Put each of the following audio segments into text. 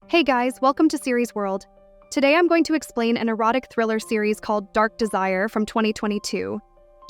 Hey guys, welcome to Series World. Today I'm going to explain an erotic thriller series called Dark Desire from 2022.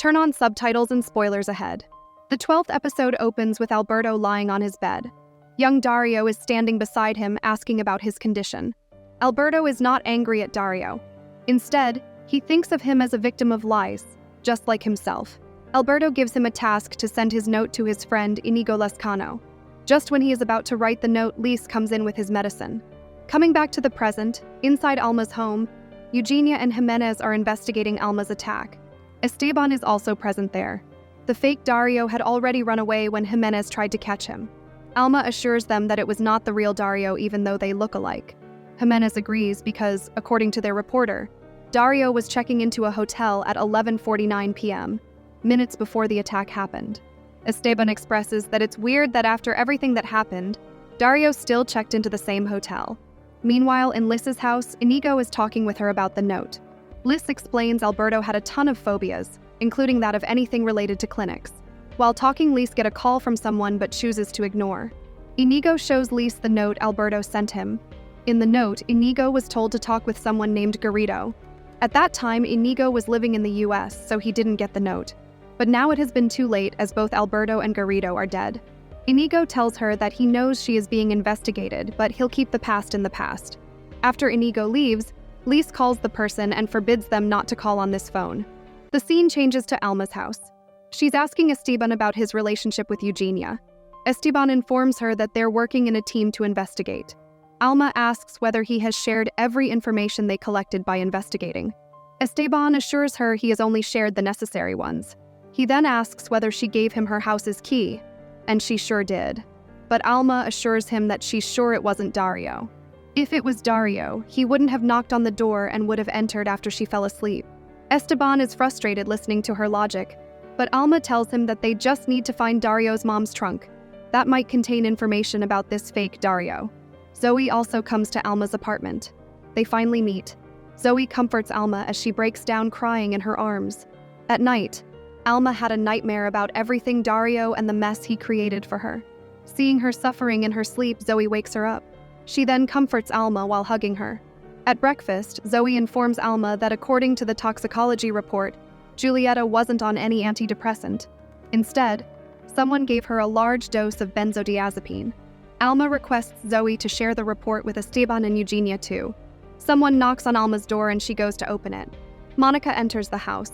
Turn on subtitles and spoilers ahead. The 12th episode opens with Alberto lying on his bed. Young Dario is standing beside him asking about his condition. Alberto is not angry at Dario. Instead, he thinks of him as a victim of lies, just like himself. Alberto gives him a task to send his note to his friend Inigo Lescano. Just when he is about to write the note, Lise comes in with his medicine. Coming back to the present, inside Alma's home, Eugenia and Jimenez are investigating Alma's attack. Esteban is also present there. The fake Dario had already run away when Jimenez tried to catch him. Alma assures them that it was not the real Dario even though they look alike. Jimenez agrees because, according to their reporter, Dario was checking into a hotel at 11:49 p.m., minutes before the attack happened. Esteban expresses that it's weird that after everything that happened, Dario still checked into the same hotel. Meanwhile, in Lis's house, Inigo is talking with her about the note. Lis explains Alberto had a ton of phobias, including that of anything related to clinics. While talking, Lis gets a call from someone but chooses to ignore. Inigo shows Lis the note Alberto sent him. In the note, Inigo was told to talk with someone named Garrido. At that time, Inigo was living in the US, so he didn't get the note. But now it has been too late as both Alberto and Garrido are dead. Inigo tells her that he knows she is being investigated, but he'll keep the past in the past. After Inigo leaves, Lise calls the person and forbids them not to call on this phone. The scene changes to Alma's house. She's asking Esteban about his relationship with Eugenia. Esteban informs her that they're working in a team to investigate. Alma asks whether he has shared every information they collected by investigating. Esteban assures her he has only shared the necessary ones. He then asks whether she gave him her house's key, and she sure did. But Alma assures him that she's sure it wasn't Dario. If it was Dario, he wouldn't have knocked on the door and would have entered after she fell asleep. Esteban is frustrated listening to her logic, but Alma tells him that they just need to find Dario's mom's trunk. That might contain information about this fake Dario. Zoe also comes to Alma's apartment. They finally meet. Zoe comforts Alma as she breaks down crying in her arms. At night, Alma had a nightmare about everything Dario and the mess he created for her. Seeing her suffering in her sleep, Zoe wakes her up. She then comforts Alma while hugging her. At breakfast, Zoe informs Alma that according to the toxicology report, Julieta wasn't on any antidepressant. Instead, someone gave her a large dose of benzodiazepine. Alma requests Zoe to share the report with Esteban and Eugenia too. Someone knocks on Alma's door and she goes to open it. Monica enters the house.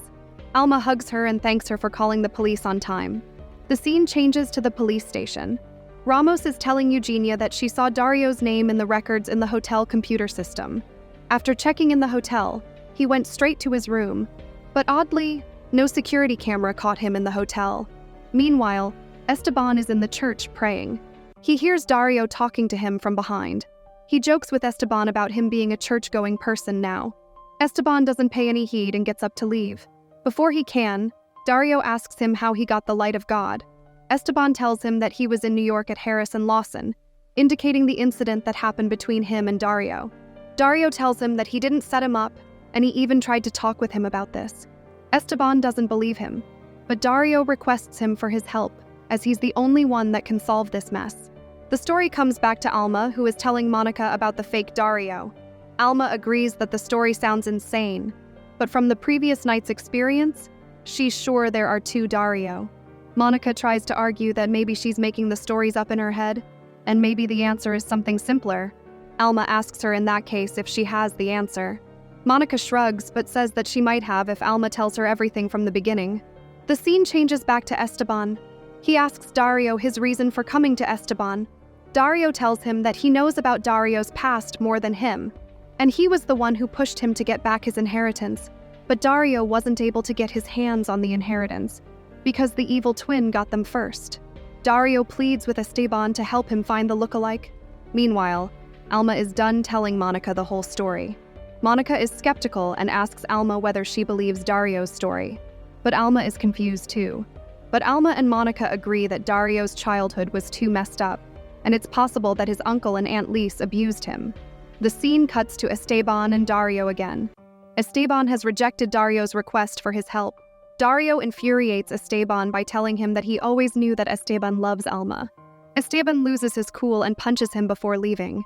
Alma hugs her and thanks her for calling the police on time. The scene changes to the police station. Ramos is telling Eugenia that she saw Dario's name in the records in the hotel computer system. After checking in the hotel, he went straight to his room. But oddly, no security camera caught him in the hotel. Meanwhile, Esteban is in the church praying. He hears Dario talking to him from behind. He jokes with Esteban about him being a church-going person now. Esteban doesn't pay any heed and gets up to leave. Before he can, Dario asks him how he got the light of God. Esteban tells him that he was in New York at Harris and Lawson, indicating the incident that happened between him and Dario. Dario tells him that he didn't set him up, and he even tried to talk with him about this. Esteban doesn't believe him, but Dario requests him for his help, as he's the only one that can solve this mess. The story comes back to Alma, who is telling Monica about the fake Dario. Alma agrees that the story sounds insane, but from the previous night's experience, she's sure there are two Dario. Monica tries to argue that maybe she's making the stories up in her head, and maybe the answer is something simpler. Alma asks her in that case if she has the answer. Monica shrugs, but says that she might have if Alma tells her everything from the beginning. The scene changes back to Esteban. He asks Dario his reason for coming to Esteban. Dario tells him that he knows about Dario's past more than him, and he was the one who pushed him to get back his inheritance. But Dario wasn't able to get his hands on the inheritance, because the evil twin got them first. Dario pleads with Esteban to help him find the lookalike. Meanwhile, Alma is done telling Monica the whole story. Monica is skeptical and asks Alma whether she believes Dario's story. But Alma is confused too. But Alma and Monica agree that Dario's childhood was too messed up, and it's possible that his uncle and Aunt Lise abused him. The scene cuts to Esteban and Dario again. Esteban has rejected Dario's request for his help. Dario infuriates Esteban by telling him that he always knew that Esteban loves Alma. Esteban loses his cool and punches him before leaving.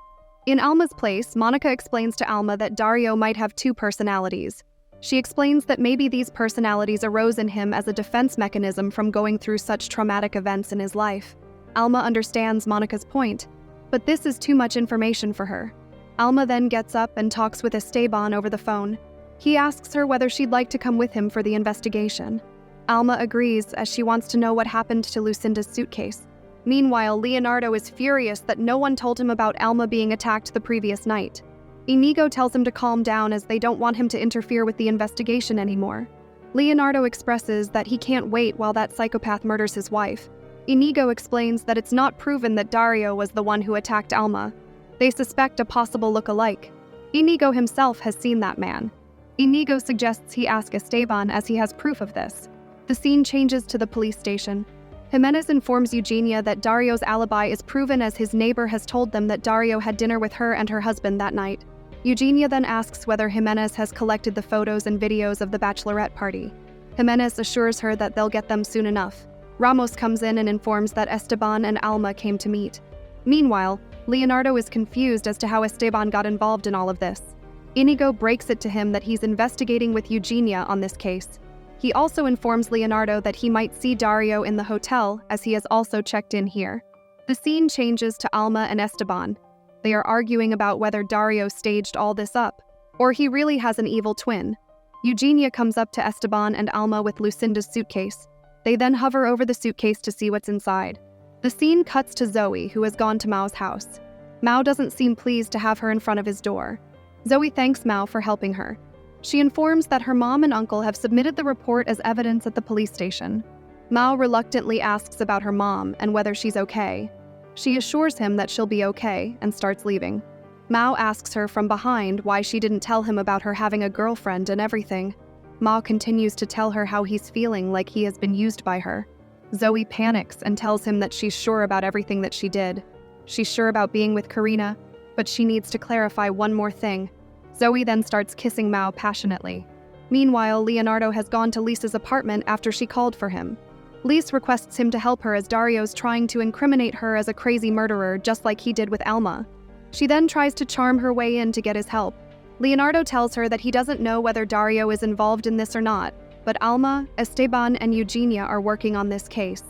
In Alma's place, Monica explains to Alma that Dario might have two personalities. She explains that maybe these personalities arose in him as a defense mechanism from going through such traumatic events in his life. Alma understands Monica's point, but this is too much information for her. Alma then gets up and talks with Esteban over the phone. He asks her whether she'd like to come with him for the investigation. Alma agrees as she wants to know what happened to Lucinda's suitcase. Meanwhile, Leonardo is furious that no one told him about Alma being attacked the previous night. Inigo tells him to calm down as they don't want him to interfere with the investigation anymore. Leonardo expresses that he can't wait while that psychopath murders his wife. Inigo explains that it's not proven that Dario was the one who attacked Alma. They suspect a possible look-alike. Inigo himself has seen that man. Inigo suggests he ask Esteban as he has proof of this. The scene changes to the police station. Jimenez informs Eugenia that Dario's alibi is proven as his neighbor has told them that Dario had dinner with her and her husband that night. Eugenia then asks whether Jimenez has collected the photos and videos of the bachelorette party. Jimenez assures her that they'll get them soon enough. Ramos comes in and informs that Esteban and Alma came to meet. Meanwhile, Leonardo is confused as to how Esteban got involved in all of this. Inigo breaks it to him that he's investigating with Eugenia on this case. He also informs Leonardo that he might see Dario in the hotel as he has also checked in here. The scene changes to Alma and Esteban. They are arguing about whether Dario staged all this up, or he really has an evil twin. Eugenia comes up to Esteban and Alma with Lucinda's suitcase. They then hover over the suitcase to see what's inside. The scene cuts to Zoe, who has gone to Mao's house. Mao doesn't seem pleased to have her in front of his door. Zoe thanks Mao for helping her. She informs that her mom and uncle have submitted the report as evidence at the police station. Mao reluctantly asks about her mom and whether she's okay. She assures him that she'll be okay and starts leaving. Mao asks her from behind why she didn't tell him about her having a girlfriend and everything. Mao continues to tell her how he's feeling like he has been used by her. Zoe panics and tells him that she's sure about everything that she did. She's sure about being with Karina, but she needs to clarify one more thing. Zoe then starts kissing Mao passionately. Meanwhile, Leonardo has gone to Lisa's apartment after she called for him. Lise requests him to help her as Dario's trying to incriminate her as a crazy murderer just like he did with Alma. She then tries to charm her way in to get his help. Leonardo tells her that he doesn't know whether Dario is involved in this or not, but Alma, Esteban, and Eugenia are working on this case.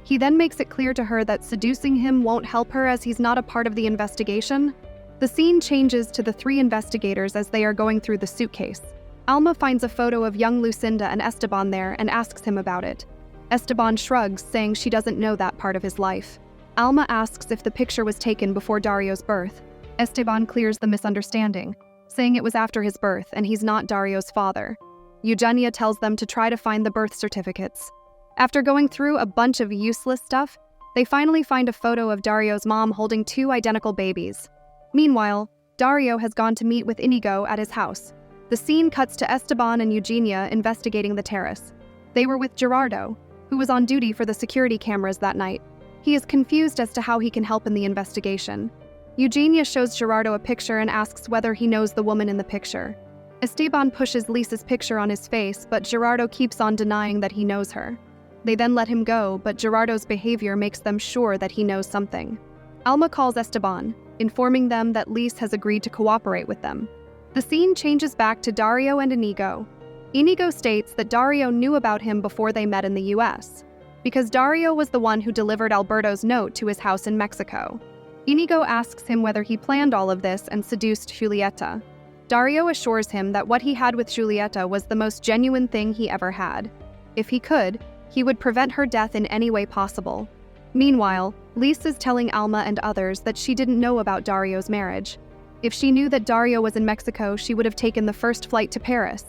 He then makes it clear to her that seducing him won't help her as he's not a part of the investigation. The scene changes to the three investigators as they are going through the suitcase. Alma finds a photo of young Lucinda and Esteban there and asks him about it. Esteban shrugs, saying she doesn't know that part of his life. Alma asks if the picture was taken before Dario's birth. Esteban clears the misunderstanding, saying it was after his birth and he's not Dario's father. Eugenia tells them to try to find the birth certificates. After going through a bunch of useless stuff, they finally find a photo of Dario's mom holding two identical babies. Meanwhile, Dario has gone to meet with Inigo at his house. The scene cuts to Esteban and Eugenia investigating the terrace. They were with Gerardo, who was on duty for the security cameras that night. He is confused as to how he can help in the investigation. Eugenia shows Gerardo a picture and asks whether he knows the woman in the picture. Esteban pushes Lisa's picture on his face, but Gerardo keeps on denying that he knows her. They then let him go, but Gerardo's behavior makes them sure that he knows something. Alma calls Esteban, informing them that Lise has agreed to cooperate with them. The scene changes back to Dario and Inigo. Inigo states that Dario knew about him before they met in the US, because Dario was the one who delivered Alberto's note to his house in Mexico. Inigo asks him whether he planned all of this and seduced Julieta. Dario assures him that what he had with Julieta was the most genuine thing he ever had. If he could, he would prevent her death in any way possible. Meanwhile, Lise is telling Alma and others that she didn't know about Dario's marriage. If she knew that Dario was in Mexico, she would have taken the first flight to Paris.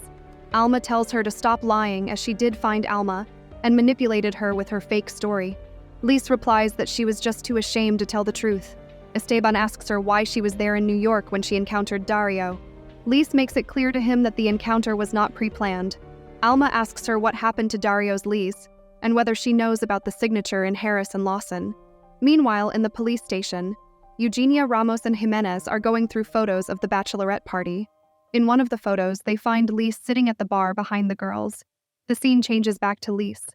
Alma tells her to stop lying as she did find Alma and manipulated her with her fake story. Lise replies that she was just too ashamed to tell the truth. Esteban asks her why she was there in New York when she encountered Dario. Lise makes it clear to him that the encounter was not pre-planned. Alma asks her what happened to Dario's lease and whether she knows about the signature in Harris and Lawson. Meanwhile, in the police station, Eugenia, Ramos, and Jimenez are going through photos of the bachelorette party. In one of the photos, they find Lise sitting at the bar behind the girls. The scene changes back to Lise.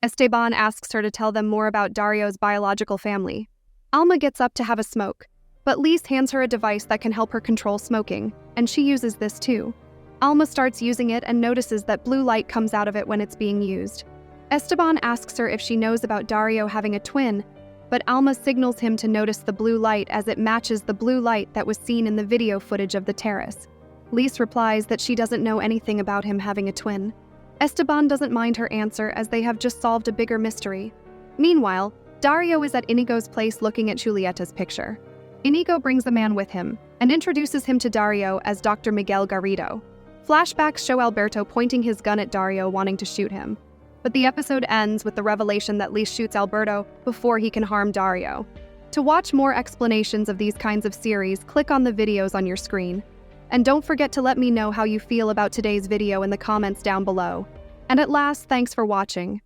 Esteban asks her to tell them more about Dario's biological family. Alma gets up to have a smoke. But Lise hands her a device that can help her control smoking, and she uses this too. Alma starts using it and notices that blue light comes out of it when it's being used. Esteban asks her if she knows about Dario having a twin, but Alma signals him to notice the blue light as it matches the blue light that was seen in the video footage of the terrace. Lise replies that she doesn't know anything about him having a twin. Esteban doesn't mind her answer as they have just solved a bigger mystery. Meanwhile, Dario is at Inigo's place looking at Julietta's picture. Inigo brings the man with him and introduces him to Dario as Dr. Miguel Garrido. Flashbacks show Alberto pointing his gun at Dario, wanting to shoot him. But the episode ends with the revelation that Lise shoots Alberto before he can harm Dario. To watch more explanations of these kinds of series, click on the videos on your screen. And don't forget to let me know how you feel about today's video in the comments down below. And at last, thanks for watching.